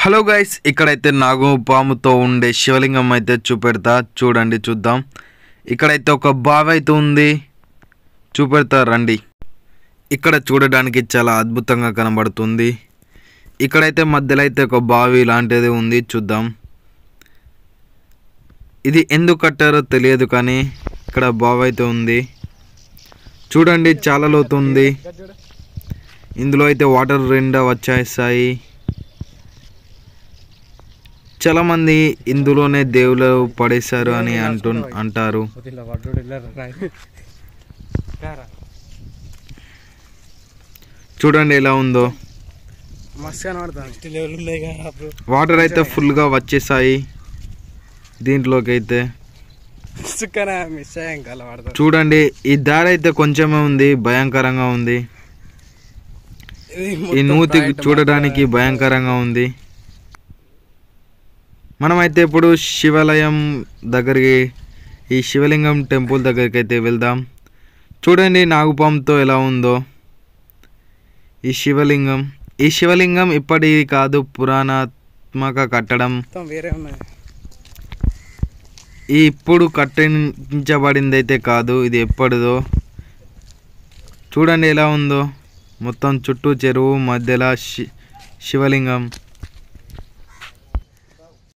Hello guys, ఇక్కడైతే నాగు పాముతో ఉండే శివలింగం అయితే చూపెడతా, చూడండి చూద్దాం. ఇక్కడైతే ఒక బావి అయితే ఉంది, చూపెడతా రండి. ఇక్కడ చూడడానికి చాలా అద్భుతంగా కనబడుతుంది. ఇక్కడైతే మధ్యలో అయితే ఒక బావి లాంటిది ఉంది, చూద్దాం. ఇది ఎందుకు కట్టారో తెలియదు, కానీ ఇక్కడ బావి అయితే ఉంది. చూడండి, చాలా లోతు ఉంది. ఇందులో అయితే వాటర్ నిండా వచ్చేస్తాయి. చాలా మంది ఇందులోనే దేవుళ్ళు పడేశారు అని అంటారు. చూడండి ఎలా ఉందో. వాటర్ అయితే ఫుల్గా వచ్చేసాయి దీంట్లోకి అయితే. చూడండి, ఈ దారి అయితే కొంచెమే ఉంది, భయంకరంగా ఉంది. ఈ నూతి చూడడానికి భయంకరంగా ఉంది. మనమైతే ఇప్పుడు శివాలయం దగ్గరికి, ఈ శివలింగం టెంపుల్ దగ్గరికి అయితే వెళ్దాం. చూడండి నాగుపాముతో ఎలా ఉందో ఈ శివలింగం ఇప్పటి కాదు, పురాణాత్మక కట్టడం. ఈ ఇప్పుడు కట్టించబడింది అయితే కాదు, ఇది ఎప్పటిదో. చూడండి ఎలా ఉందో. మొత్తం చుట్టూ చెరువు, మధ్యలో శివలింగం.